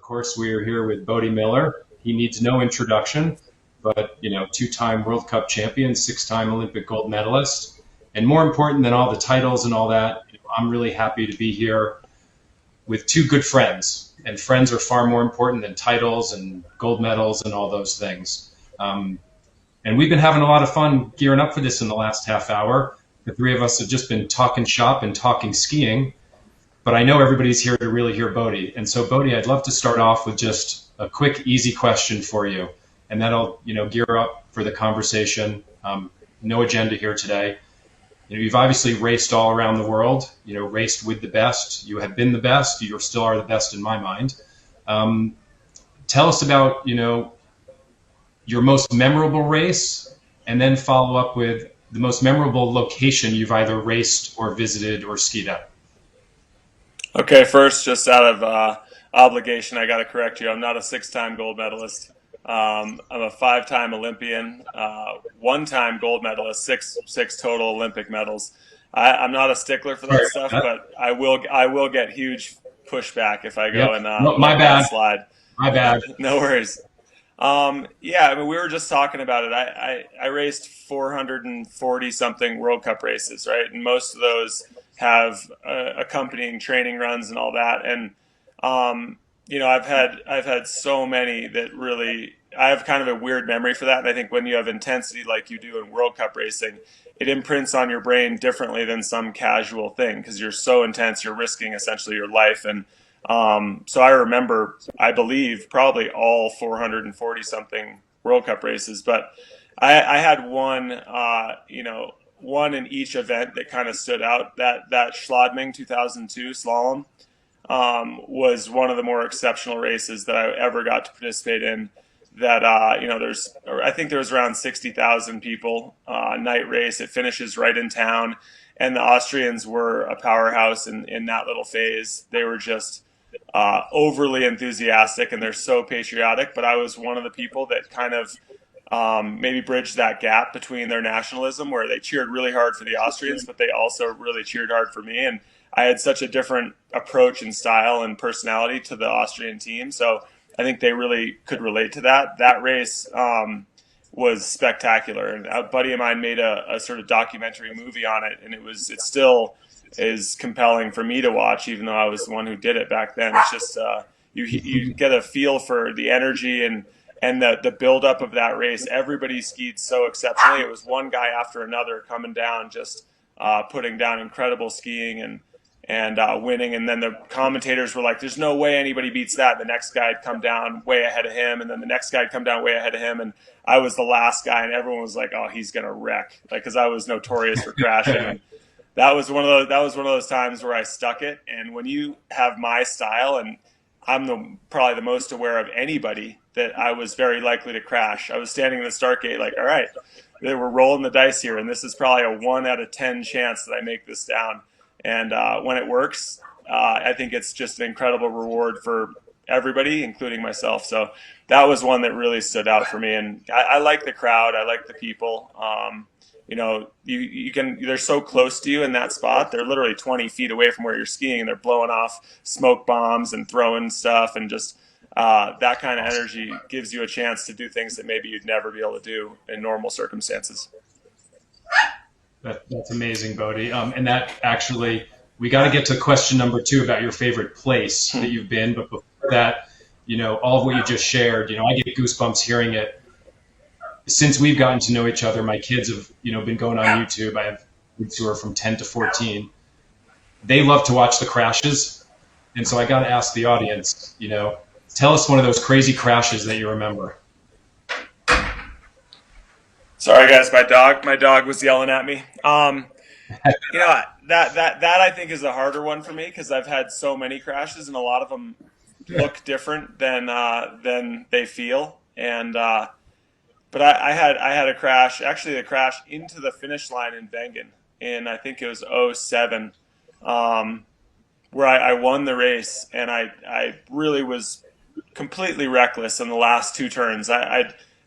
course, we are here with Bode Miller. He needs no introduction, but two-time World Cup champion, six-time Olympic gold medalist, and more important than all the titles and all that, I'm really happy to be here with two good friends. And friends are far more important than titles and gold medals and all those things. And we've been having a lot of fun gearing up for this in the last half hour. The three of us have just been talking shop and talking skiing. But I know everybody's here to really hear Bode. And so, Bode, I'd love to start off with just a quick, easy question for you. And that'll, gear up for the conversation. No agenda here today. You've obviously raced all around the world, raced with the best. You have been the best. You still are the best in my mind. Tell us about, your most memorable race, and then follow up with the most memorable location you've either raced or visited or skied at. Okay, first, just out of obligation, I got to correct you. I'm not a six-time gold medalist. I'm a five-time Olympian, one-time gold medalist, six total Olympic medals. I'm not a stickler for that stuff, but I will get huge pushback if I go and my bad. Slide. My bad. No worries. Yeah, I mean, we were just talking about it. I raced 440 something World Cup races, right? And most of those have accompanying training runs and all that. And I've had so many that really, I have kind of a weird memory for that. And I think when you have intensity like you do in World Cup racing, it imprints on your brain differently than some casual thing because you're so intense, you're risking essentially your life. And so I remember, I believe, probably all 440 something World Cup races, but I had one, one in each event that kind of stood out. That Schladming 2002 slalom was one of the more exceptional races that I ever got to participate in. That I think there was around 60,000 people, night race. It finishes right in town, and the Austrians were a powerhouse in that little phase. They were just overly enthusiastic, and they're so patriotic. But I was one of the people that kind of maybe bridged that gap between their nationalism, where they cheered really hard for the Austrians, but they also really cheered hard for me. And I had such a different approach and style and personality to the Austrian team. So I think they really could relate to that. That race was spectacular. And a buddy of mine made a sort of documentary movie on it. And it still is compelling for me to watch, even though I was the one who did it back then. It's just, you get a feel for the energy and the buildup of that race. Everybody skied so exceptionally. It was one guy after another coming down, just putting down incredible skiing and winning. And then the commentators were like, there's no way anybody beats that. The next guy had come down way ahead of him, and then the next guy had come down way ahead of him, and I was the last guy, and everyone was like, oh, he's gonna wreck, like, because I was notorious for crashing. And that was one of those times where I stuck it. And when you have my style, and I'm probably the most aware of anybody, that I was very likely to crash. I was standing in the start gate like, all right, they were rolling the dice here, and this is probably a 1 out of 10 chance that I make this down. And when it works, I think it's just an incredible reward for everybody, including myself. So that was one that really stood out for me. And I like the crowd. I like the people. They're so close to you in that spot. They're literally 20 feet away from where you're skiing, and they're blowing off smoke bombs and throwing stuff. And just that kind of energy gives you a chance to do things that maybe you'd never be able to do in normal circumstances. That's amazing, Bode. And that actually, we got to get to question number 2 about your favorite place that you've been. But before that, all of what you just shared, I get goosebumps hearing it. Since we've gotten to know each other, my kids have, been going on YouTube. I have kids who are from 10 to 14. They love to watch the crashes. And so I got to ask the audience, tell us one of those crazy crashes that you remember. Sorry, guys, my dog was yelling at me. That I think is a harder one for me because I've had so many crashes, and a lot of them look different than they feel. And but I had a crash, actually the crash into the finish line in Wengen, and I think it was 2007, where I won the race, and I really was completely reckless in the last 2 turns.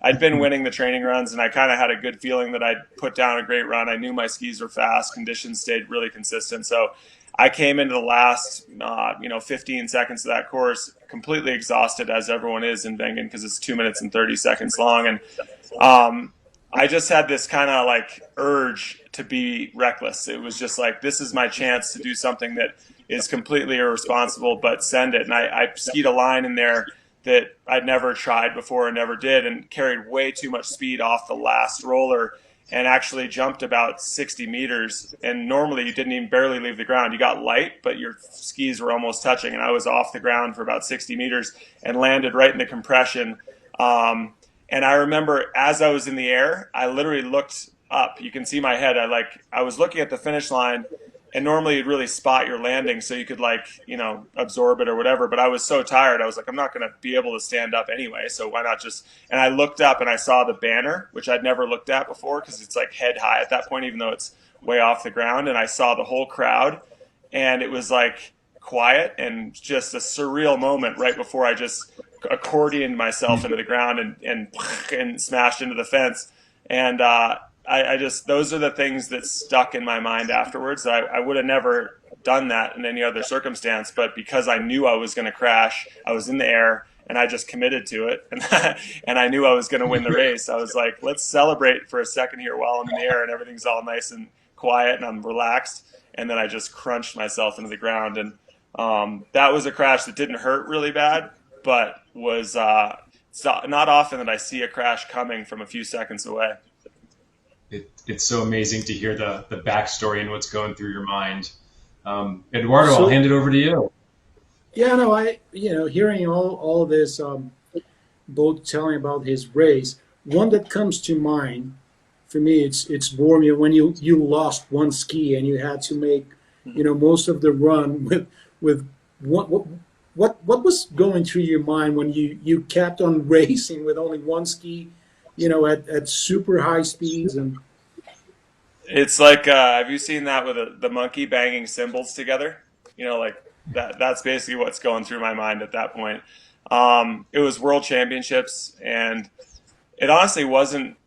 I'd been winning the training runs, and I kind of had a good feeling that I'd put down a great run. I knew my skis were fast, conditions stayed really consistent. So I came into the last, 15 seconds of that course completely exhausted, as everyone is in Wengen, because it's 2 minutes and 30 seconds long. And um, I just had this kind of like urge to be reckless. It was just like, this is my chance to do something that is completely irresponsible, but send it. And I skied a line in there that I'd never tried before and never did, and carried way too much speed off the last roller, and actually jumped about 60 meters. And normally you didn't even barely leave the ground. You got light, but your skis were almost touching. And I was off the ground for about 60 meters and landed right in the compression. And I remember as I was in the air, I literally looked up. You can see my head. I was looking at the finish line, and normally you'd really spot your landing so you could absorb it or whatever. But I was so tired. I was like, I'm not going to be able to stand up anyway. So why not just, and I looked up and I saw the banner, which I'd never looked at before because it's like head high at that point, even though it's way off the ground. And I saw the whole crowd, and it was like quiet and just a surreal moment right before I just accordioned myself into the ground and smashed into the fence. And I just, those are the things that stuck in my mind afterwards. I would have never done that in any other circumstance, but because I knew I was going to crash, I was in the air and I just committed to it. And I knew I was going to win the race. I was like, let's celebrate for a second here while I'm in the air and everything's all nice and quiet and I'm relaxed. And then I just crunched myself into the ground. And that was a crash that didn't hurt really bad, but was it's not often that I see a crash coming from a few seconds away. It's so amazing to hear the backstory and what's going through your mind. Eduardo, I'll So hand it over to you. yeah, no, hearing all this, both telling about his race, one that comes to mind for me, it's Bormio when you lost one ski and you had to make most of the run with what was going through your mind when you kept on racing with only one ski, at super high speeds and It's like, have you seen that with the monkey banging cymbals together? Like that. That's basically what's going through my mind at that point. It was World Championships, and it honestly wasn't.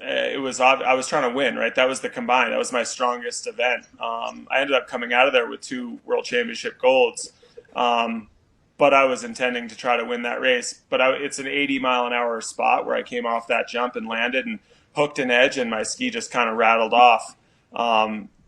It was. I was trying to win, right? That was the combined. That was my strongest event. I ended up coming out of there with 2 World Championship golds, but I was intending to try to win that race. But it's an 80-mile-an-hour spot where I came off that jump and landed and hooked an edge, and my ski just kind of rattled off.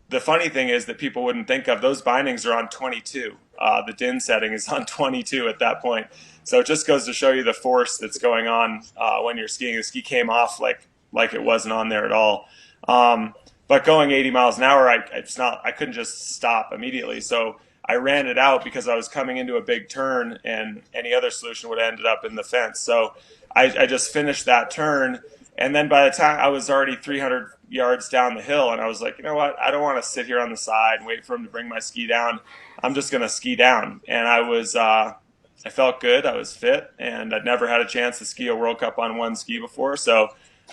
The funny thing is that people wouldn't think of those bindings are on 22. The DIN setting is on 22 at that point. So it just goes to show you the force that's going on when you're skiing. The ski came off like it wasn't on there at all. But going 80 miles an hour, I couldn't just stop immediately. So I ran it out because I was coming into a big turn, and any other solution would have ended up in the fence. So I just finished that turn. And then by the time I was already 300 yards down the hill, and I was like, you know what? I don't want to sit here on the side and wait for him to bring my ski down. I'm just going to ski down. And I felt good. I was fit, and I'd never had a chance to ski a World Cup on one ski before. So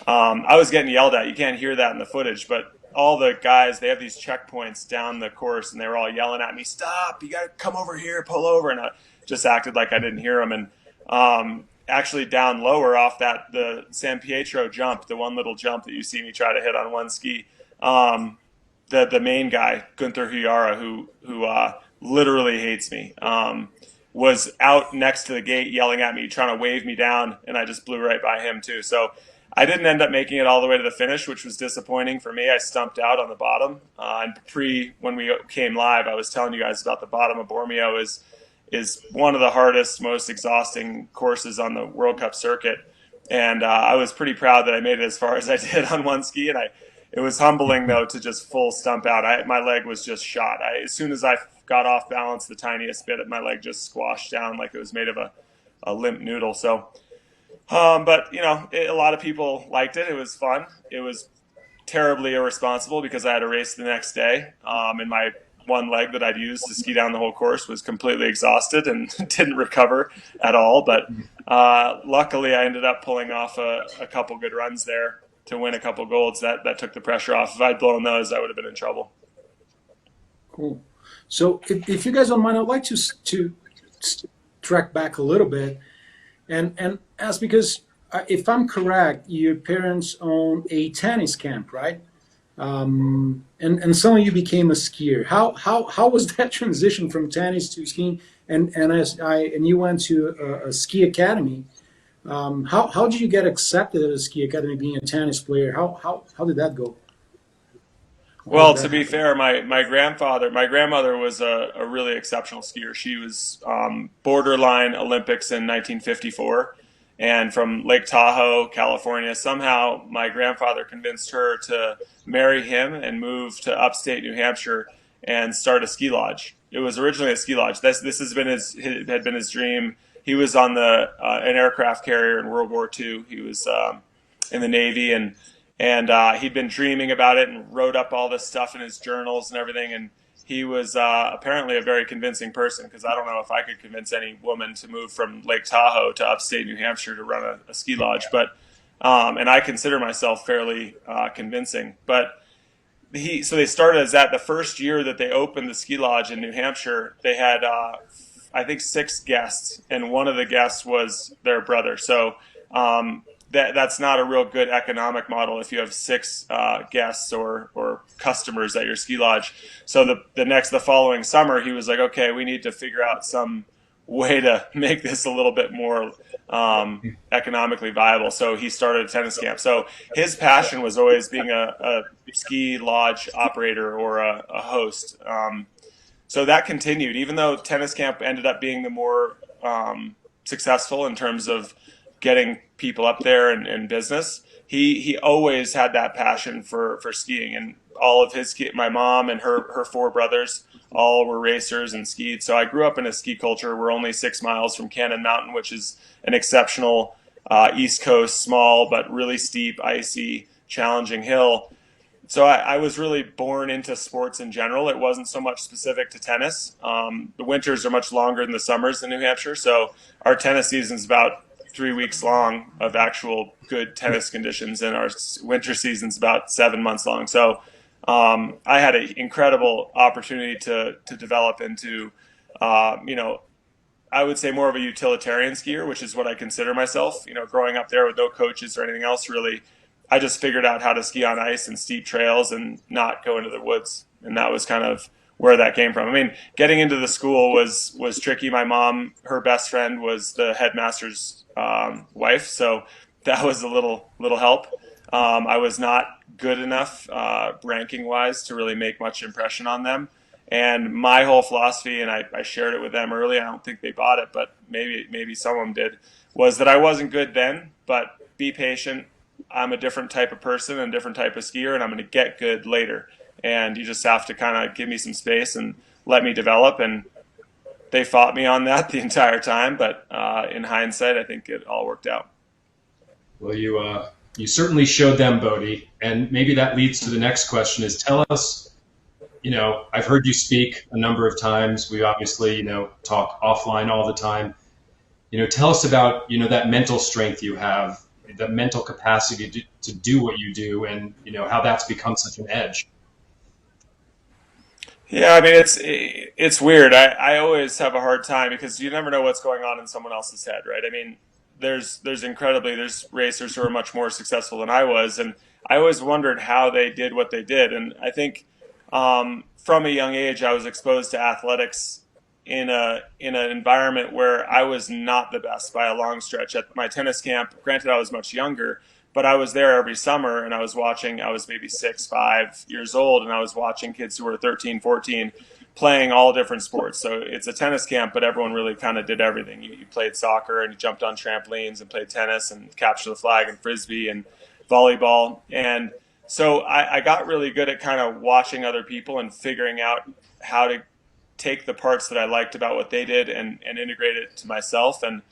I was getting yelled at. You can't hear that in the footage, but all the guys, they have these checkpoints down the course, and they were all yelling at me, stop, you got to come over here, pull over. And I just acted like I didn't hear them. And actually down lower off the San Pietro jump, the one little jump that you see me try to hit on one ski, the main guy, Gunther Huyara, who literally hates me, was out next to the gate yelling at me, trying to wave me down, and I just blew right by him too. So I didn't end up making it all the way to the finish, which was disappointing for me. I stumped out on the bottom. And when we came live, I was telling you guys about the bottom of Bormio is one of the hardest, most exhausting courses on the World Cup circuit. And I was pretty proud that I made it as far as I did on one ski. And it was humbling, though, to just full stump out. My leg was just shot. As soon as I got off balance the tiniest bit, my leg just squashed down like it was made of a limp noodle. So, but, a lot of people liked it. It was fun. It was terribly irresponsible because I had a race the next day. And my one leg that I'd used to ski down the whole course was completely exhausted and didn't recover at all. But luckily, I ended up pulling off a couple good runs there to win a couple golds. That took the pressure off. If I'd blown those, I would have been in trouble. cool. So if you guys don't mind, I'd like to track back a little bit and ask because if I'm correct, your parents own a tennis camp, right? And some of you became a skier. How was that transition from tennis to skiing? And you went to a ski academy. How did you get accepted at a ski academy being a tennis player? How did that go? How Well, did to that be happen? fair, my grandmother was a really exceptional skier. She was borderline Olympics in 1954, and from Lake Tahoe, California. Somehow, my grandfather convinced her to marry him and move to upstate New Hampshire and start a ski lodge. It was originally a ski lodge. This has been had been his dream. He was on the an aircraft carrier in World War II. He was in the Navy, and he'd been dreaming about it and wrote up all this stuff in his journals and everything. And he was apparently a very convincing person, because I don't know if I could convince any woman to move from Lake Tahoe to upstate New Hampshire to run a ski lodge. But and I consider myself fairly convincing. But so they started as that. The first year that they opened the ski lodge in New Hampshire, they had I think 6 guests, and one of the guests was their brother. So that's not a real good economic model if you have 6 guests or customers at your ski lodge. So the following summer, he was like, okay, we need to figure out some way to make this a little bit more economically viable. So he started a tennis camp. So his passion was always being a ski lodge operator or a host. So that continued, even though tennis camp ended up being the more successful in terms of getting people up there and business. He always had that passion for skiing, and all of my mom and her 4 brothers all were racers and skied. So I grew up in a ski culture. We're only 6 miles from Cannon Mountain, which is an exceptional East Coast, small but really steep, icy, challenging hill. So I was really born into sports in general. It wasn't so much specific to tennis. The winters are much longer than the summers in New Hampshire, so our tennis season is about 3 weeks long of actual good tennis conditions, and our winter season's about 7 months long. So I had an incredible opportunity to develop into, I would say more of a utilitarian skier, which is what I consider myself. Growing up there with no coaches or anything else, really, I just figured out how to ski on ice and steep trails and not go into the woods, and that was kind of where that came from. I mean, getting into the school was tricky. My mom, her best friend was the headmaster's wife, so that was a little help. I was not good enough ranking wise to really make much impression on them. And my whole philosophy, and I shared it with them early. I don't think they bought it, but maybe some of them did. Was that I wasn't good then, but be patient. I'm a different type of person and a different type of skier, and I'm going to get good later. And you just have to kind of give me some space and let me develop. And they fought me on that the entire time, but in hindsight, I think it all worked out. Well, you certainly showed them, Bodie, and maybe that leads to the next question: is tell us. I've heard you speak a number of times. We obviously, talk offline all the time. Tell us about, that mental strength you have, the mental capacity to do what you do, and, how that's become such an edge. Yeah, I mean it's weird. I always have a hard time because you never know what's going on in someone else's head, right? I mean, there's racers who are much more successful than I was, and I always wondered how they did what they did. And I think from a young age, I was exposed to athletics in an environment where I was not the best by a long stretch. At my tennis camp, granted, I was much younger, but I was there every summer, and I was watching. I was maybe 6, 5 years old, and I was watching kids who were 13, 14 playing all different sports. So it's a tennis camp, but everyone really kind of did everything. You played soccer, and you jumped on trampolines, and played tennis, and capture the flag, and frisbee, and volleyball. And so I got really good at kind of watching other people and figuring out how to take the parts that I liked about what they did and integrate it to myself. And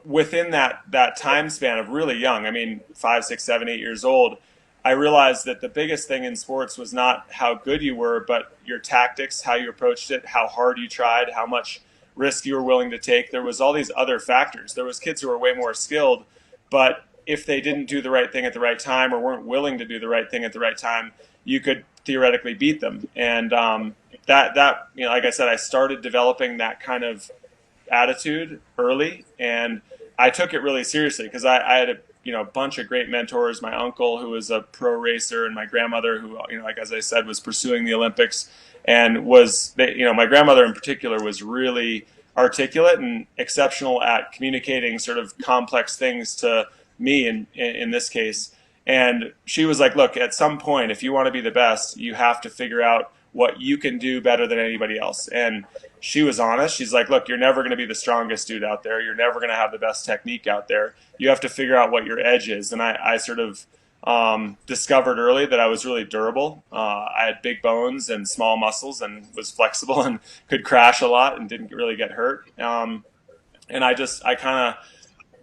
within that time span of really young, I mean, 5, 6, 7, 8 years old, I realized that the biggest thing in sports was not how good you were, but your tactics, how you approached it, how hard you tried, how much risk you were willing to take. There was all these other factors. There was kids who were way more skilled, but if they didn't do the right thing at the right time or weren't willing to do the right thing at the right time, you could theoretically beat them. And like I said, I started developing that kind of attitude early, and I took it really seriously because I had a bunch of great mentors. My uncle, who was a pro racer, and my grandmother, who like as I said, was pursuing the Olympics, and my grandmother in particular was really articulate and exceptional at communicating sort of complex things to me in this case. And she was like, look, at some point, if you want to be the best, you have to figure out what you can do better than anybody else. And she was honest. She's like, look, you're never going to be the strongest dude out there. You're never going to have the best technique out there. You have to figure out what your edge is. And I sort of discovered early that I was really durable. I had big bones and small muscles and was flexible and could crash a lot and didn't really get hurt. And I kind of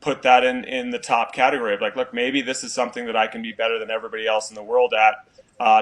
put that in the top category of like, look, maybe this is something that I can be better than everybody else in the world at,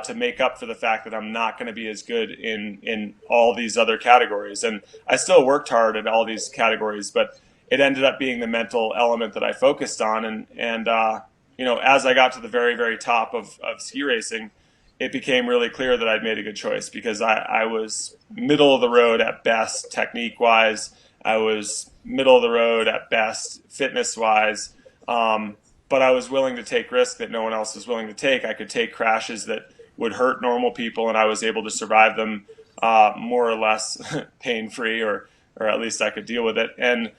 to make up for the fact that I'm not going to be as good in all these other categories. And I still worked hard at all these categories, but it ended up being the mental element that I focused on. And as I got to the very, very top of ski racing, it became really clear that I'd made a good choice because I was middle of the road at best, technique wise. I was middle of the road at best, fitness wise. But I was willing to take risks that no one else was willing to take. I could take crashes that would hurt normal people, and I was able to survive them more or less pain-free, or at least I could deal with it. And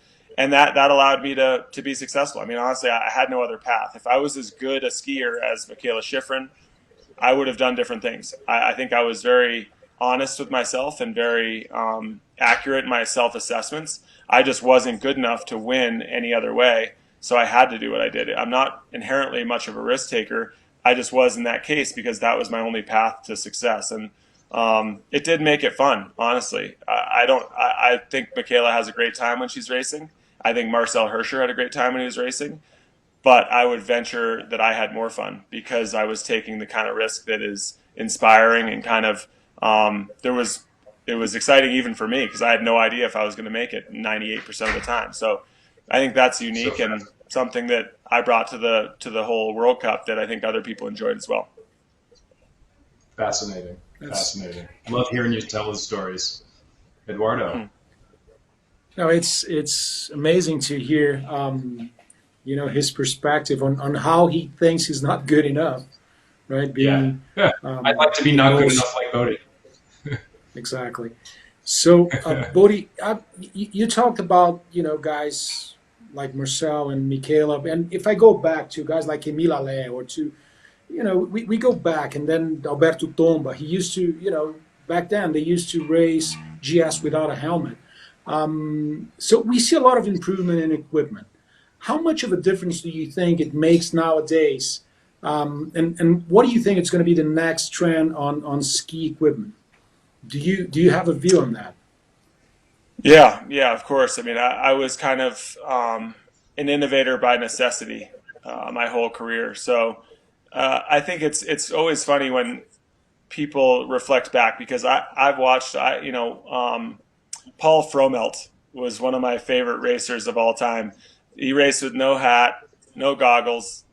that allowed me to be successful. I mean, honestly, I had no other path. If I was as good a skier as Michaela Schifrin, I would have done different things. I think I was very honest with myself and very accurate in my self-assessments. I just wasn't good enough to win any other way. So I had to do what I did. I'm not inherently much of a risk taker. I just was in that case because that was my only path to success. And it did make it fun, honestly. I think Michaela has a great time when she's racing. I think Marcel Hirscher had a great time when he was racing. But I would venture that I had more fun because I was taking the kind of risk that is inspiring and kind of it was exciting even for me because I had no idea if I was going to make it 98% of the time. So I think that's unique and something that I brought to the whole World Cup that I think other people enjoyed as well. Fascinating. Fascinating. Love hearing you tell those stories. Eduardo. No, it's amazing to hear his perspective on how he thinks he's not good enough, right? Being, yeah. I'd like to be not good enough like Bode. Exactly. So, Bode, you talked about guys like Marcel and Michaela, and if I go back to guys like Emile Allais or to, we go back, and then Alberto Tomba, he used to, back then they used to race GS without a helmet. So we see a lot of improvement in equipment. How much of a difference do you think it makes nowadays? And what do you think is going to be the next trend on ski equipment? Do you have a view on that? Yeah, of course. I mean, I was kind of an innovator by necessity my whole career. So I think it's always funny when people reflect back because I've watched, Paul Fromelt was one of my favorite racers of all time. He raced with no hat, no goggles.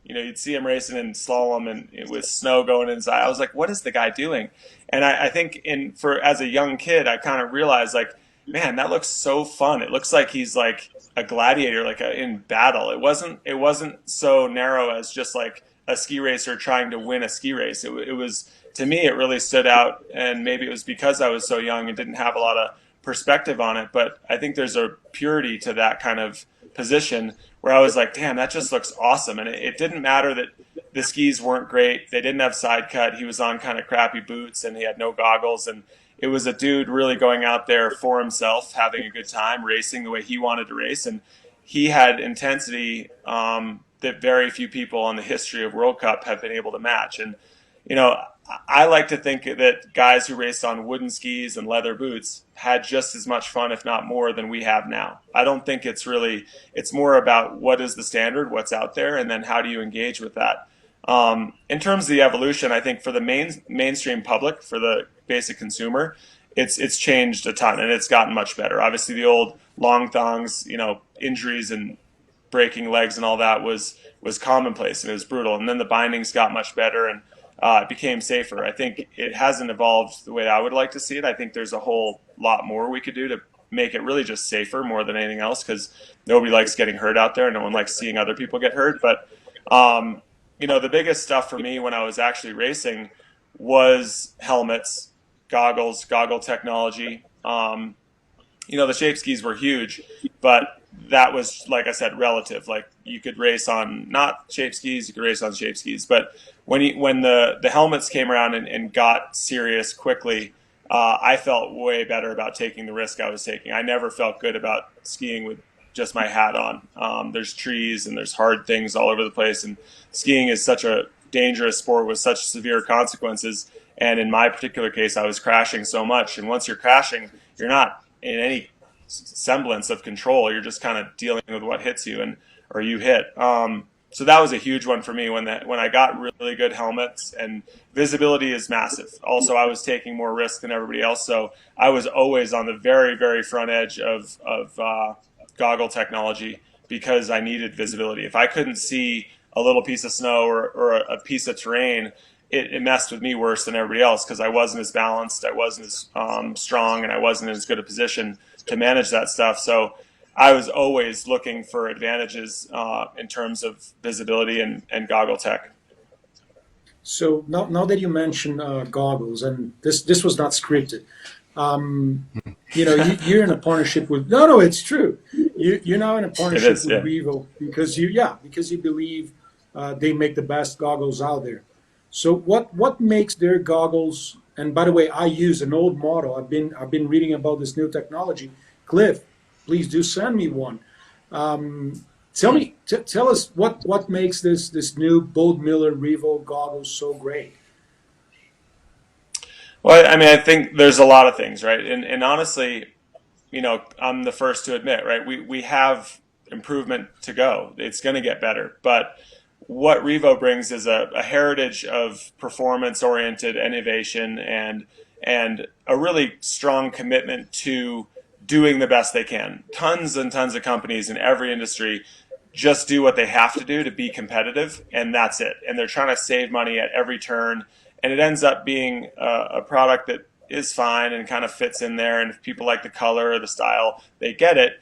You'd see him racing in slalom and with snow going inside. I was like, what is the guy doing? And I think as a young kid, I kind of realized like, man, that looks so fun. It looks like he's like a gladiator, in battle. It wasn't so narrow as just like a ski racer trying to win a ski race. It was, to me, it really stood out. And maybe it was because I was so young and didn't have a lot of perspective on it. But I think there's a purity to that kind of position where I was like, damn, that just looks awesome. And it didn't matter that the skis weren't great. They didn't have side cut. He was on kind of crappy boots and he had no goggles. And it was a dude really going out there for himself, having a good time, racing the way he wanted to race. And he had intensity that very few people in the history of World Cup have been able to match. And, I like to think that guys who raced on wooden skis and leather boots had just as much fun, if not more, than we have now. I don't think it's more about what is the standard, what's out there, and then how do you engage with that. In terms of the evolution, I think for the mainstream public, for the basic consumer, it's changed a ton and it's gotten much better. Obviously, the old long thongs, injuries and breaking legs and all that was commonplace and it was brutal. And then the bindings got much better and it became safer. I think it hasn't evolved the way I would like to see it. I think there's a whole lot more we could do to make it really just safer more than anything else, because nobody likes getting hurt out there. No one likes seeing other people get hurt. But the biggest stuff for me when I was actually racing was helmets, goggles, goggle technology. The shape skis were huge, but that was, like I said, relative. Like, you could race on not shape skis, you could race on shape skis. But when the helmets came around and got serious quickly, I felt way better about taking the risk I was taking. I never felt good about skiing with just my hat on. There's trees and there's hard things all over the place, and skiing is such a dangerous sport with such severe consequences. And in my particular case, I was crashing so much. And once you're crashing, you're not in any semblance of control. You're just kind of dealing with what hits you or you hit. So that was a huge one for me when I got really good helmets, and visibility is massive. Also, I was taking more risk than everybody else, so I was always on the very, very front edge of goggle technology because I needed visibility. If I couldn't see a little piece of snow or a piece of terrain, it messed with me worse than everybody else because I wasn't as balanced, I wasn't as strong, and I wasn't in as good a position to manage that stuff. So I was always looking for advantages in terms of visibility and goggle tech. So now that you mentioned goggles, and this was not scripted, you're in a partnership with. No, it's true. You're now in a partnership with Revo because you believe they make the best goggles out there. So what makes their goggles? And by the way, I use an old model. I've been reading about this new technology. Cliff, please do send me one. Tell us what makes this new Bode Miller Revo goggles so great. Well, I mean, I think there's a lot of things, right? And honestly, I'm the first to admit, right? We have improvement to go. It's going to get better, but what Revo brings is a heritage of performance-oriented innovation and a really strong commitment to doing the best they can. Tons and tons of companies in every industry just do what they have to do to be competitive, and that's it. And they're trying to save money at every turn, and it ends up being a product that is fine and kind of fits in there. And if people like the color or the style, they get it.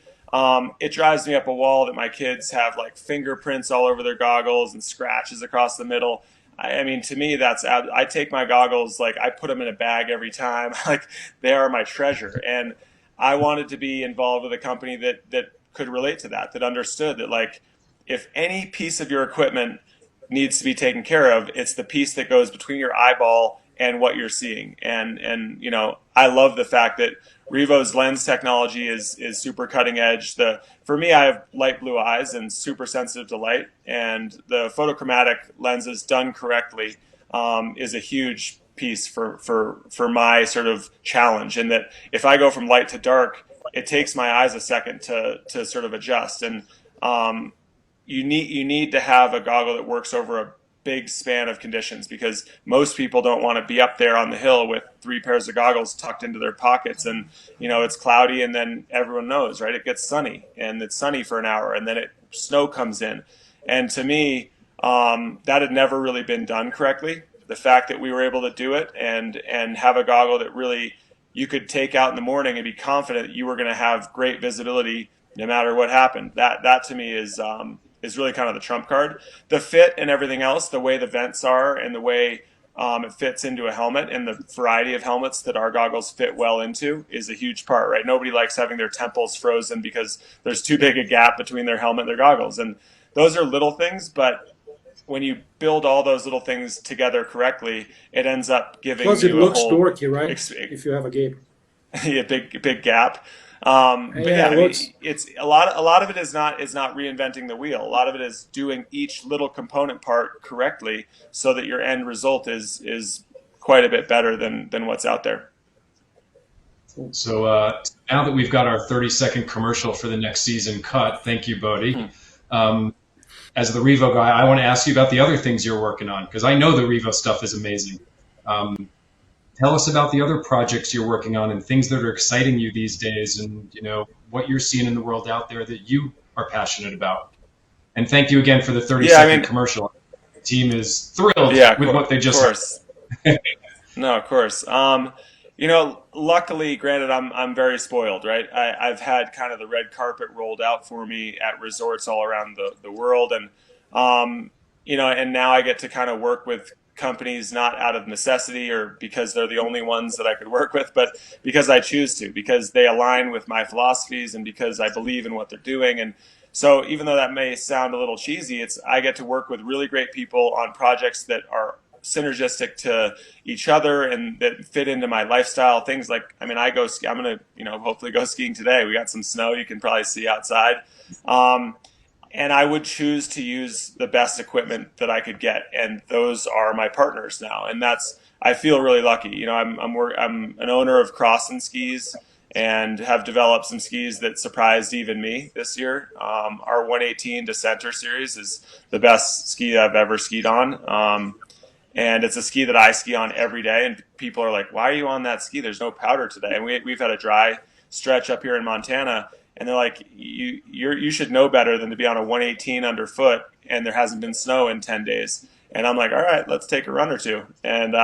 It drives me up a wall that my kids have like fingerprints all over their goggles and scratches across the middle. I mean, to me, I take my goggles, like I put them in a bag every time. Like, they are my treasure. And I wanted to be involved with a company that could relate to that understood that, like, if any piece of your equipment needs to be taken care of, it's the piece that goes between your eyeball and what you're seeing. And I love the fact that Revo's lens technology is super cutting edge. For me, I have light blue eyes and super sensitive to light, and the photochromatic lenses done correctly is a huge piece for my sort of challenge. And that if I go from light to dark, it takes my eyes a second to sort of adjust. And you need to have a goggle that works over a big span of conditions, because most people don't want to be up there on the hill with 3 pairs of goggles tucked into their pockets, and it's cloudy, and then everyone knows, right? It gets sunny, and it's sunny for an hour, and then snow comes in. And to me, that had never really been done correctly. The fact that we were able to do it and have a goggle that really you could take out in the morning and be confident that you were going to have great visibility no matter what happened, that to me is really kind of the trump card. The fit and everything else, the way the vents are and the way it fits into a helmet, and the variety of helmets that our goggles fit well into is a huge part, right? Nobody likes having their temples frozen because there's too big a gap between their helmet and their goggles. And those are little things, but when you build all those little things together correctly, it ends up giving Plus you it looks a whole dorky, right? If you have a gap. a big gap. But yeah, it's a lot of it is not reinventing the wheel. A lot of it is doing each little component part correctly so that your end result is quite a bit better than what's out there. So now that we've got our 30-second commercial for the next season cut, thank you, Bode. As the Revo guy, I want to ask you about the other things you're working on, because I know the Revo stuff is amazing. Tell us about the other projects you're working on and things that are exciting you these days, and what you're seeing in the world out there that you are passionate about. And thank you again for the 30-second commercial. The team is thrilled with what they just heard. No, of course. Luckily, granted, I'm very spoiled, right? I've had kind of the red carpet rolled out for me at resorts all around the world, and um, and now I get to kind of work with companies not out of necessity or because they're the only ones that I could work with, but because I choose to, because they align with my philosophies and because I believe in what they're doing. And so, even though that may sound a little cheesy, it's I get to work with really great people on projects that are synergistic to each other and that fit into my lifestyle. Things like, I mean, I'm gonna, hopefully go skiing today. We got some snow you can probably see outside. Um, and I would choose to use the best equipment that I could get, and those are my partners now. And I feel really lucky. I'm an owner of Cross and Skis, and have developed some skis that surprised even me this year. Our 118 Descenter series is the best ski I've ever skied on. And it's a ski that I ski on every day. And people are like, "Why are you on that ski? There's no powder today." And we've had a dry stretch up here in Montana, and they're like, you should know better than to be on a 118 underfoot, and there hasn't been snow in 10 days." And I'm like, "All right, let's take a run or two." And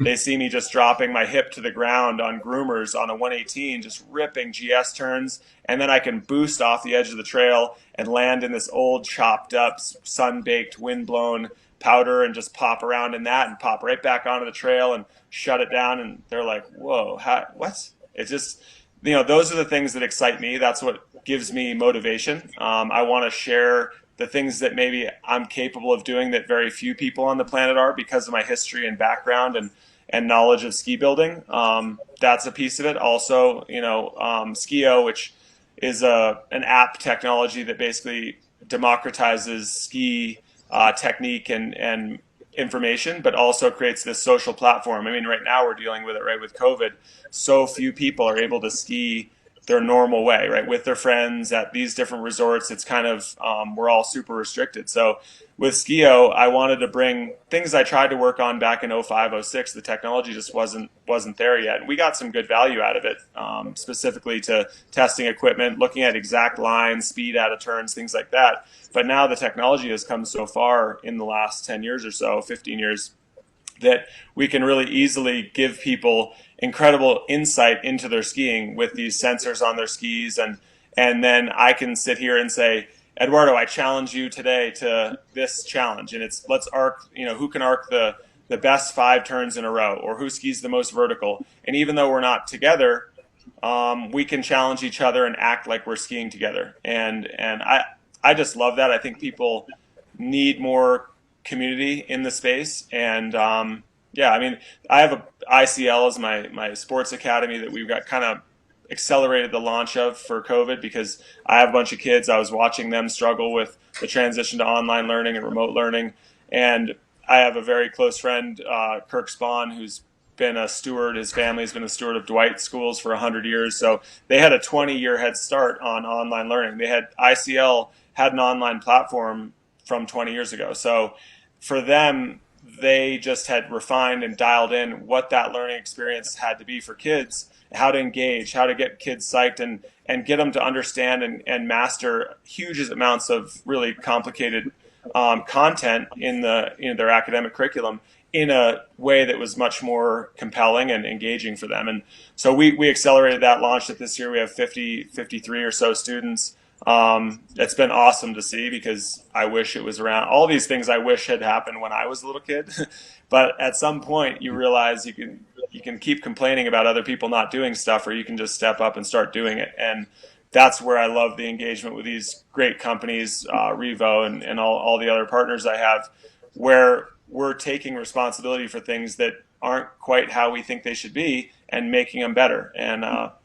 they see me just dropping my hip to the ground on groomers on a 118, just ripping GS turns, and then I can boost off the edge of the trail and land in this old chopped up, sun baked, wind blown powder and just pop around in that and pop right back onto the trail and shut it down. And they're like, "Whoa, what?" It's just, those are the things that excite me. That's what gives me motivation. I want to share the things that maybe I'm capable of doing that very few people on the planet are, because of my history and background and knowledge of ski building. That's a piece of it. Also, Skio, which is an app technology that basically democratizes ski technique and information, but also creates this social platform. I mean, right now we're dealing with it, right, with COVID. So few people are able to ski their normal way, right, with their friends at these different resorts. It's kind of, we're all super restricted. So with Skio, I wanted to bring things I tried to work on back in 05, 06. The technology just wasn't there yet. And we got some good value out of it, specifically to testing equipment, looking at exact lines, speed out of turns, things like that. But now the technology has come so far in the last 10 years or so, 15 years, that we can really easily give people incredible insight into their skiing with these sensors on their skis. And then I can sit here and say, "Eduardo, I challenge you today to this challenge." And it's, let's arc, who can arc the best 5 turns in a row, or who skis the most vertical. And even though we're not together, we can challenge each other and act like we're skiing together. And I just love that. I think people need more community in the space. And yeah, I mean, I have a ICL as my sports academy that we've got kind of accelerated the launch of for COVID, because I have a bunch of kids. I was watching them struggle with the transition to online learning and remote learning. And I have a very close friend, Kirk Spawn, who's been a steward. His family's been a steward of Dwight schools for 100 years. So they had a 20-year head start on online learning. ICL had an online platform from 20 years ago. So for them, they just had refined and dialed in what that learning experience had to be for kids, how to engage, how to get kids psyched, and get them to understand and master huge amounts of really complicated content in their academic curriculum in a way that was much more compelling and engaging for them. And so we accelerated that, launched it this year. We have 53 or so students. It's been awesome to see, because I wish it was around. All these things I wish had happened when I was a little kid, but at some point you realize you can keep complaining about other people not doing stuff, or you can just step up and start doing it. And that's where I love the engagement with these great companies, Revo and all the other partners I have, where we're taking responsibility for things that aren't quite how we think they should be and making them better. And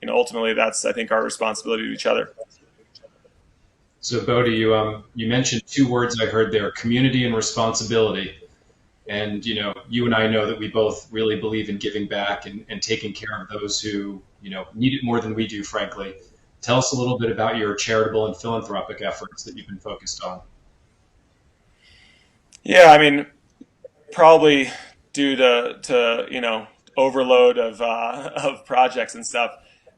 ultimately, that's, I think, our responsibility to each other. So, Bode, you mentioned 2 words I heard there: community and responsibility. And you and I know that we both really believe in giving back and taking care of those who need it more than we do, frankly. Tell us a little bit about your charitable and philanthropic efforts that you've been focused on. Yeah, I mean, probably due to overload of projects and stuff.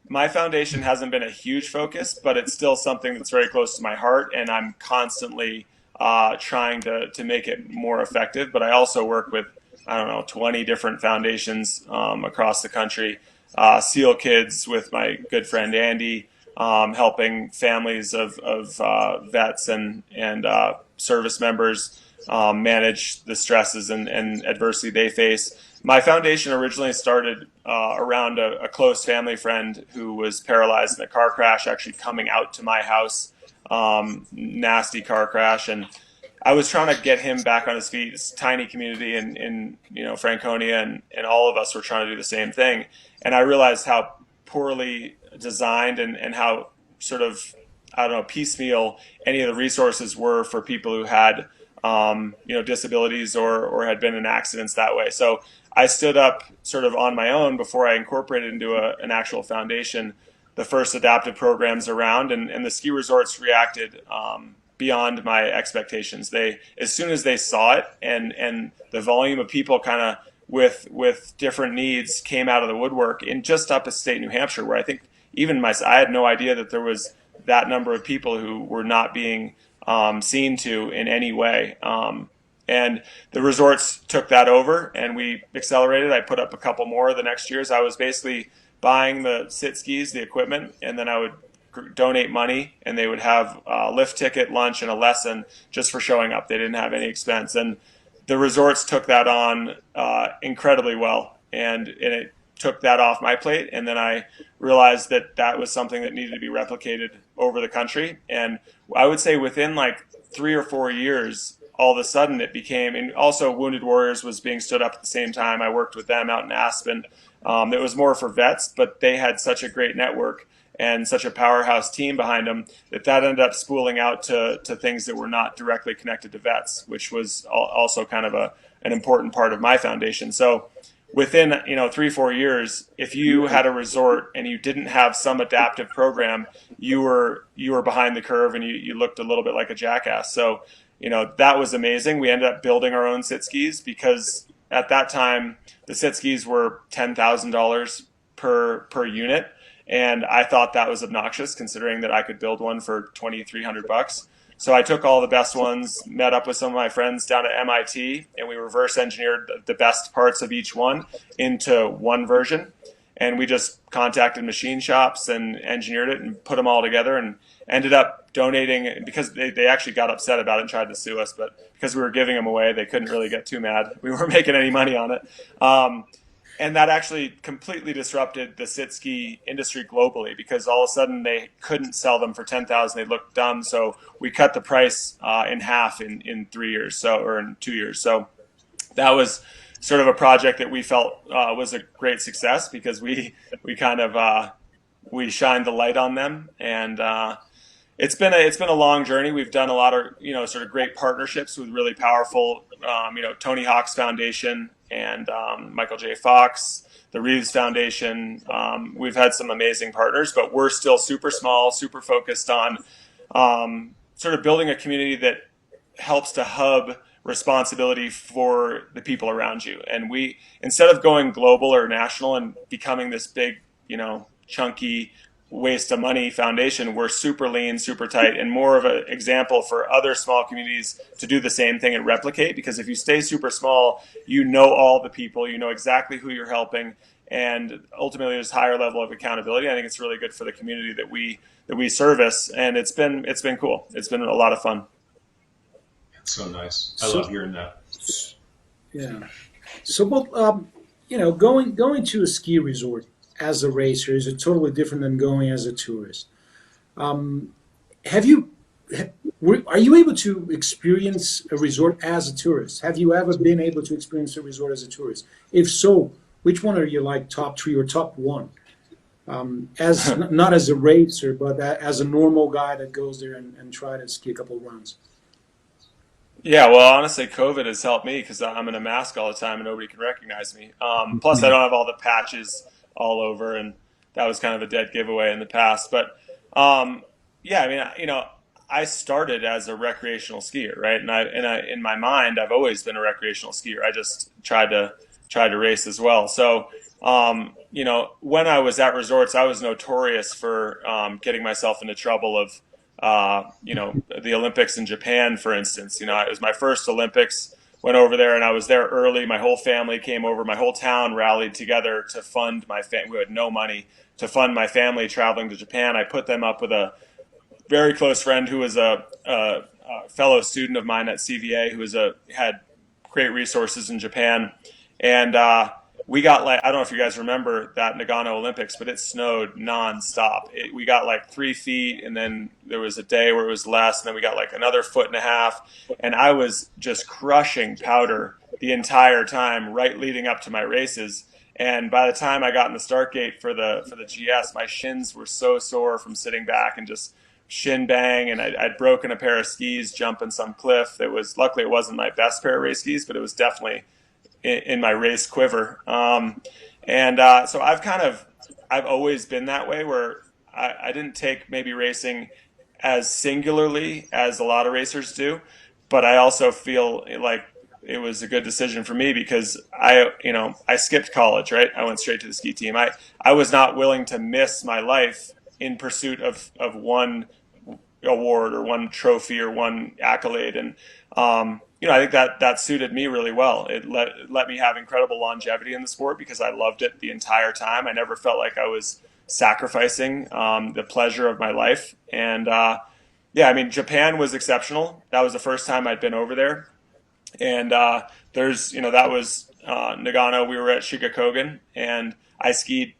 My foundation hasn't been a huge focus, but it's still something that's very close to my heart, and I'm constantly trying to make it more effective. But I also work with, I don't know, 20 different foundations across the country. SEAL kids with my good friend Andy, helping families of vets and service members manage the stresses and adversity they face. My foundation originally started around a close family friend who was paralyzed in a car crash, actually coming out to my house, nasty car crash, and I was trying to get him back on his feet. It's a tiny community in Franconia, and all of us were trying to do the same thing. And I realized how poorly designed and how sort of, I don't know, piecemeal any of the resources were for people who had disabilities or had been in accidents that way. So I stood up sort of on my own before I incorporated into an actual foundation the first adaptive programs around, and the ski resorts reacted beyond my expectations. They, as soon as they saw it, and the volume of people kind of with different needs came out of the woodwork in just upstate New Hampshire, where I think even I had no idea that there was that number of people who were not being seen to in any way. And the resorts took that over, and we accelerated. I put up a couple more the next years. I was basically buying the sit skis, the equipment, and then I would donate money, and they would have a lift ticket, lunch, and a lesson just for showing up. They didn't have any expense, and the resorts took that on incredibly well, and it took that off my plate. And then I realized that that was something that needed to be replicated over the country. And I would say within like 3 or 4 years, all of a sudden it became, and also Wounded Warriors was being stood up at the same time. I worked with them out in Aspen. It was more for vets, but they had such a great network and such a powerhouse team behind them that ended up spooling out to things that were not directly connected to vets, which was also kind of an important part of my foundation. So within 3-4 years, if you had a resort and you didn't have some adaptive program, you were behind the curve, and you looked a little bit like a jackass. So that was amazing. We ended up building our own sit skis because at that time the sit skis were $10,000 per unit. And I thought that was obnoxious, considering that I could build one for $2,300. So I took all the best ones, met up with some of my friends down at MIT, and we reverse engineered the best parts of each one into one version. And we just contacted machine shops and engineered it and put them all together, and ended up donating, because they actually got upset about it and tried to sue us. But because we were giving them away, they couldn't really get too mad. We weren't making any money on it. And that actually completely disrupted the sit ski industry globally, because all of a sudden they couldn't sell them for $10,000. They looked dumb. So we cut the price in half in 3 years, or in 2 years. So that was sort of a project that we felt was a great success, because we kind of we shined the light on them. And it's been a long journey. We've done a lot of sort of great partnerships with really powerful Tony Hawk's Foundation and Michael J. Fox, the Reeves Foundation. We've had some amazing partners, but we're still super small, super focused on sort of building a community that helps to hub responsibility for the people around you. And we, instead of going global or national and becoming this big, chunky waste of money foundation, we're super lean, super tight, and more of an example for other small communities to do the same thing and replicate. Because if you stay super small, all the people, exactly who you're helping, and ultimately there's higher level of accountability. I think it's really good for the community that we service, and it's been cool. It's been a lot of fun. It's so nice. I love hearing that. Yeah. So, going to a ski resort as a racer is totally different than going as a tourist. Are you able to experience a resort as a tourist? Have you ever been able to experience a resort as a tourist? If so, which one are you like top 3 or top 1? As not as a racer, but as a normal guy that goes there and try to ski a couple runs. Yeah, well, honestly, COVID has helped me, because I'm in a mask all the time and nobody can recognize me. Plus, I don't have all the patches all over, and that was kind of a dead giveaway in the past. But yeah, I mean, I started as a recreational skier, right? And I in my mind, I've always been a recreational skier. I just tried to race as well. So when I was at resorts, I was notorious for getting myself into trouble of the Olympics in Japan, for instance. It was my first Olympics. went over there, and I was there early. My whole family came over. My whole town rallied together to fund my family. We had no money to fund my family traveling to Japan. I put them up with a very close friend who was a fellow student of mine at CVA, who had great resources in Japan, and we got like, I don't know if you guys remember that Nagano Olympics, but it snowed nonstop. We got like 3 feet, and then there was a day where it was less, and then we got like another 1.5 feet, and I was just crushing powder the entire time, right leading up to my races. And by the time I got in the start gate for the GS, my shins were so sore from sitting back and just shin bang, and I'd broken a pair of skis jumping some cliff. Luckily it wasn't my best pair of race skis, but it was definitely in my race quiver. So I've always been that way, where I didn't take maybe racing as singularly as a lot of racers do, but I also feel like it was a good decision for me because I skipped college, right? I went straight to the ski team. I was not willing to miss my life in pursuit of one award or one trophy or one accolade. And I think that suited me really well. It let me have incredible longevity in the sport because I loved it the entire time. I never felt like I was sacrificing the pleasure of my life. And Japan was exceptional. That was the first time I'd been over there. And that was Nagano. We were at Shikokogen, and I skied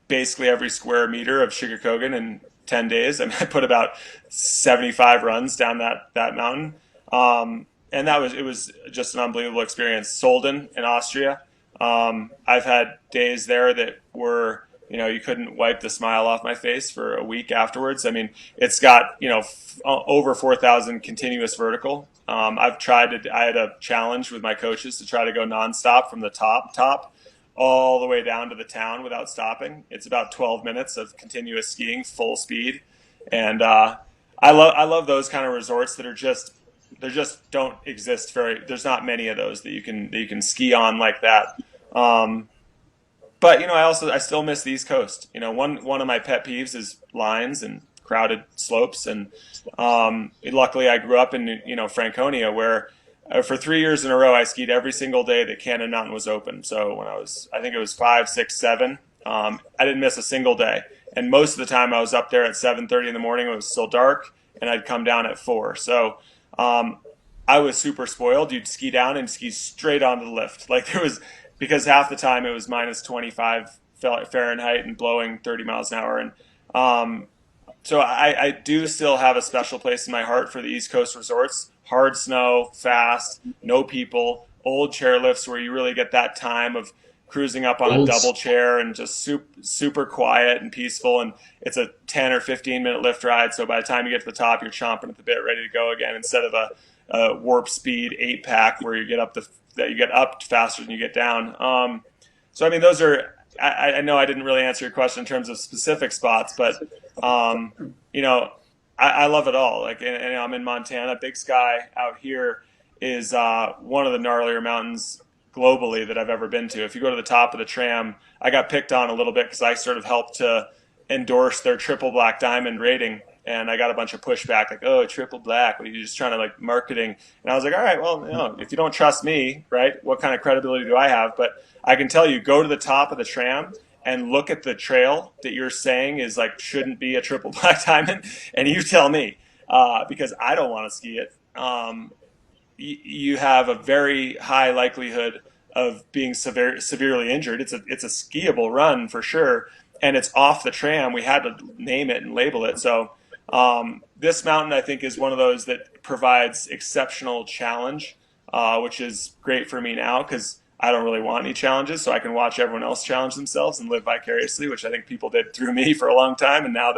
basically every square meter of Shikokogen in 10 days. I mean, I put about 75 runs down that mountain. And it was just an unbelievable experience. Solden in Austria. I've had days there that were, you couldn't wipe the smile off my face for a week afterwards. I mean, it's got, over 4,000 continuous vertical. I had a challenge with my coaches to try to go nonstop from the top all the way down to the town without stopping. It's about 12 minutes of continuous skiing, full speed. And I love those kind of resorts that there just don't exist there's not many of those that you can ski on like that. But I still miss the East Coast. One of my pet peeves is lines and crowded slopes. And luckily I grew up in Franconia, where for 3 years in a row I skied every single day that Cannon Mountain was open. So when I think it was 5, 6, 7, I didn't miss a single day. And most of the time I was up there at 7:30 in the morning. It was still dark, and I'd come down at 4. So I was super spoiled. You'd ski down and ski straight onto the lift. Because half the time it was minus 25 Fahrenheit and blowing 30 miles an hour. And so I do still have a special place in my heart for the East Coast resorts. Hard snow, fast, no people, old chairlifts where you really get that time of cruising up on a double chair and just super quiet and peaceful. And it's a 10 or 15-minute lift ride. So by the time you get to the top, you're chomping at the bit, ready to go again, instead of a warp speed 8-pack where you get up faster than you get down. So I mean, those are. I know I didn't really answer your question in terms of specific spots, but I love it all. And I'm in Montana. Big Sky out here is one of the gnarlier mountains globally that I've ever been to. If you go to the top of the tram, I got picked on a little bit because I sort of helped to endorse their triple black diamond rating. And I got a bunch of pushback, like, oh, triple black, what are you just trying to marketing? And I was like, all right, well, if you don't trust me, right, what kind of credibility do I have? But I can tell you, go to the top of the tram and look at the trail that you're saying is shouldn't be a triple black diamond, and you tell me, because I don't want to ski it. You have a very high likelihood of being severely injured. It's a skiable run for sure, and it's off the tram. We had to name it and label it. So this mountain, I think, is one of those that provides exceptional challenge, which is great for me now because I don't really want any challenges, so I can watch everyone else challenge themselves and live vicariously, which I think people did through me for a long time. And now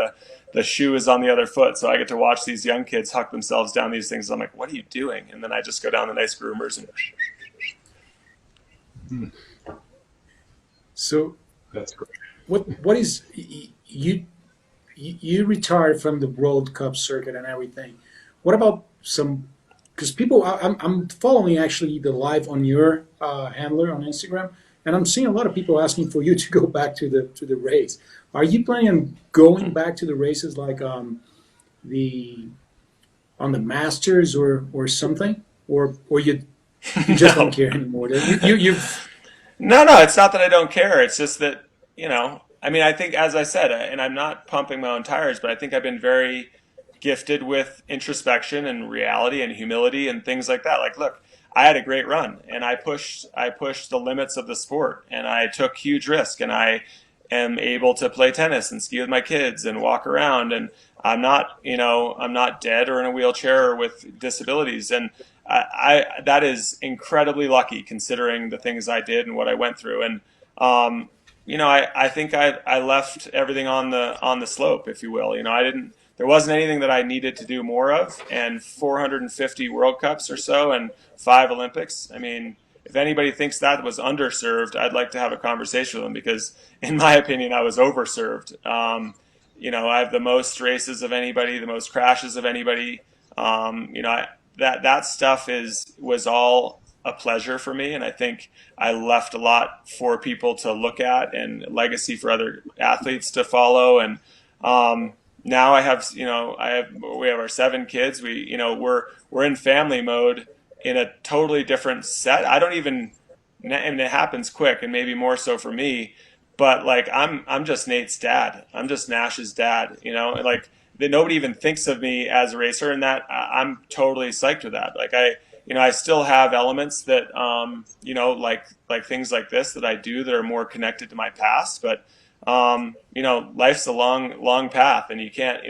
the shoe is on the other foot, so I get to watch these young kids huck themselves down these things. I'm like, what are you doing? And then I just go down the nice groomers and. So that's great. What is you retired from the World Cup circuit and everything? What about some? Because I'm following actually the live on your handler on Instagram, and I'm seeing a lot of people asking for you to go back to the race. Are you planning on going back to the races on the Masters or something, or you You just don't No. care anymore. You No, no, it's not that I don't care. It's just that, I mean, I think, as I said, and I'm not pumping my own tires, but I think I've been very gifted with introspection and reality and humility and things like that. Like, look, I had a great run and I pushed the limits of the sport and I took huge risk and I am able to play tennis and ski with my kids and walk around and I'm not dead or in a wheelchair or with disabilities. And that is incredibly lucky considering the things I did and what I went through. And I think I left everything on the slope, if you will. I didn't. There wasn't anything that I needed to do more of, and 450 World Cups or so, and 5 Olympics. I mean, if anybody thinks that was underserved, I'd like to have a conversation with them because, in my opinion, I was overserved. I have the most races of anybody, the most crashes of anybody. That stuff was all a pleasure for me, and I think I left a lot for people to look at and legacy for other athletes to follow. And now we have our 7 kids. We're in family mode in a totally different set. I don't even, and it happens quick, and maybe more so for me. But like I'm just Nate's dad. I'm just Nash's dad. And like that nobody even thinks of me as a racer, and that I'm totally psyched with that. Like I still have elements that like things like this that I do that are more connected to my past, but life's a long path, and you can't,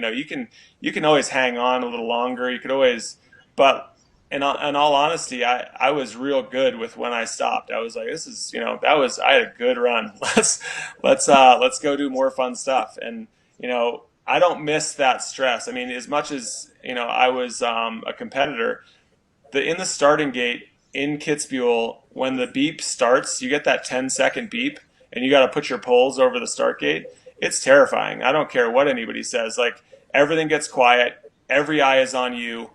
you can always hang on a little longer. You could always, but in all honesty, I was real good with when I stopped. I was like, this is, I had a good run. Let's go do more fun stuff. And, I don't miss that stress. I mean, as much as, I was a competitor, in the starting gate in Kitzbühel, when the beep starts, you get that 10-second beep and you got to put your poles over the start gate. It's terrifying. I don't care what anybody says. Like, everything gets quiet. Every eye is on you.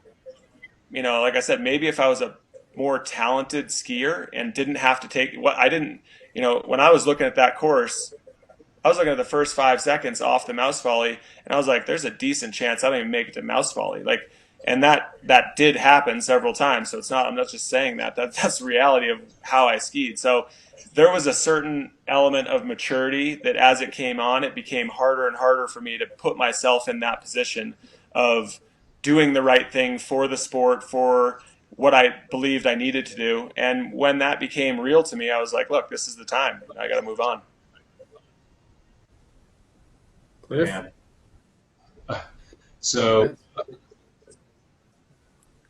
Like I said, maybe if I was a more talented skier and didn't have to take what I didn't, when I was looking at that course, I was looking at the first 5 seconds off the mouse volley, and I was like, there's a decent chance I don't even make it to mouse volley. Like, and that did happen several times. So I'm not just saying that's the reality of how I skied. So there was a certain element of maturity that as it came on, it became harder and harder for me to put myself in that position of doing the right thing for the sport, for what I believed I needed to do. And when that became real to me, I was like, look, this is the time. I got to move on. Cliff. Man. So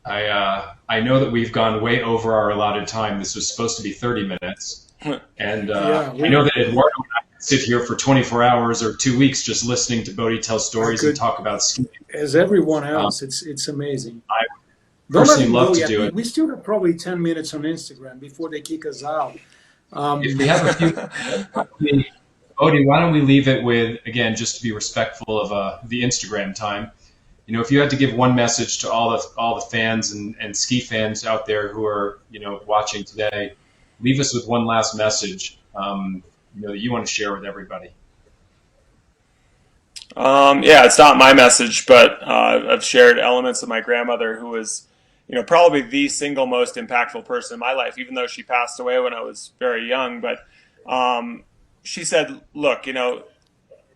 I know that we've gone way over our allotted time. This was supposed to be 30 minutes. And I know that Eduardo and I could sit here for 24 hours or 2 weeks just listening to Bode tell stories and talk about skiing. As everyone else, it's amazing. I Don't let personally me love go to yet. do it. We still have probably 10 minutes on Instagram before they kick us out. If we have a few, Bode, why don't we leave it with, again, just to be respectful of the Instagram time. If you had to give one message to all the fans and ski fans out there who are watching today, leave us with one last message that you want to share with everybody. Yeah, it's not my message, but I've shared elements of my grandmother, who was, probably the single most impactful person in my life, even though she passed away when I was very young. But she said, look,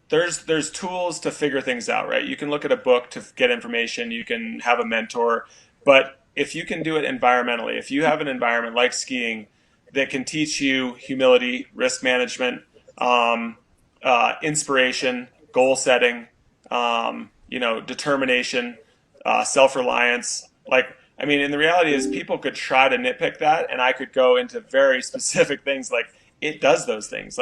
there's tools to figure things out, right? You can look at a book to get information. You can have a mentor. But if you can do it environmentally, if you have an environment like skiing that can teach you humility, risk management, inspiration, goal setting, determination, self-reliance. And the reality is people could try to nitpick that, and I could go into very specific things like it does those things.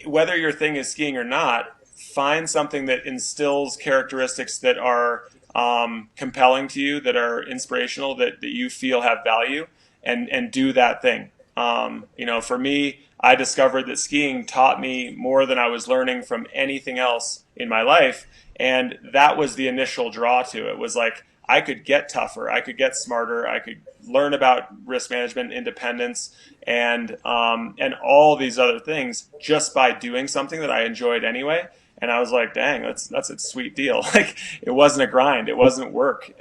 Whether your thing is skiing or not, find something that instills characteristics that are compelling to you, that are inspirational, that you feel have value, and do that thing. For me, I discovered that skiing taught me more than I was learning from anything else in my life. And that was the initial draw to it, was like, I could get tougher, I could get smarter, I could learn about risk management, independence, and all these other things just by doing something that I enjoyed anyway. And I was like, dang, that's a sweet deal. Like, it wasn't a grind, it wasn't work.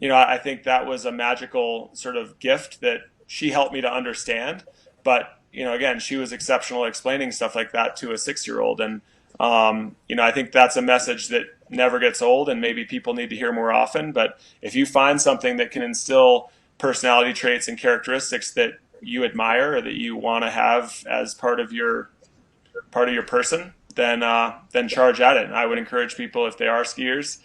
I think that was a magical sort of gift that she helped me to understand. But, again, she was exceptional at explaining stuff like that to a 6-year-old. And, I think that's a message that never gets old and maybe people need to hear more often. But if you find something that can instill personality traits and characteristics that you admire or that you want to have as part of your person, then charge at it. And I would encourage people, if they are skiers,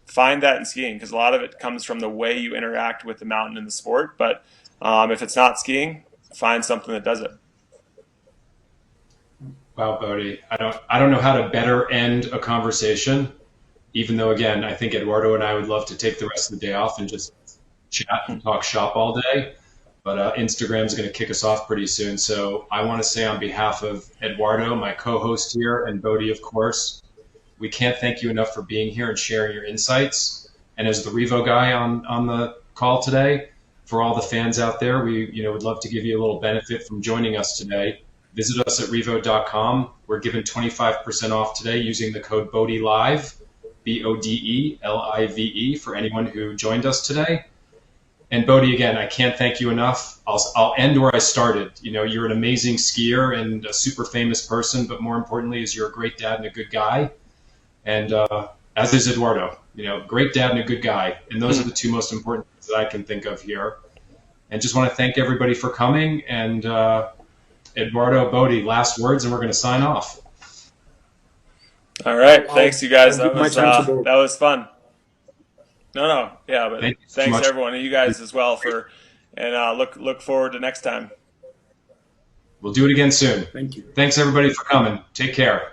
find that in skiing, because a lot of it comes from the way you interact with the mountain and the sport. But if it's not skiing, find something that does it. Wow, Bode, I don't know how to better end a conversation. Even though, again, I think Eduardo and I would love to take the rest of the day off and just chat and talk shop all day. But Instagram's going to kick us off pretty soon. So I want to say on behalf of Eduardo, my co-host here, and Bode, of course, we can't thank you enough for being here and sharing your insights. And as the Revo guy on the call today, for all the fans out there, we would love to give you a little benefit from joining us today. Visit us at revo.com. We're giving 25% off today using the code BODELIVE, BODELIVE, for anyone who joined us today. And Bode, again, I can't thank you enough. I'll end where I started. You're an amazing skier and a super famous person, but more importantly is you're a great dad and a good guy. And as is Eduardo, great dad and a good guy. And those are the two most important things that I can think of here. And just want to thank everybody for coming. And Eduardo, Bode, last words, and we're going to sign off. All right. Thanks, you guys. That was fun. No. Yeah, but thanks to everyone, and you guys as well and look forward to next time. We'll do it again soon. Thank you. Thanks everybody for coming. Take care.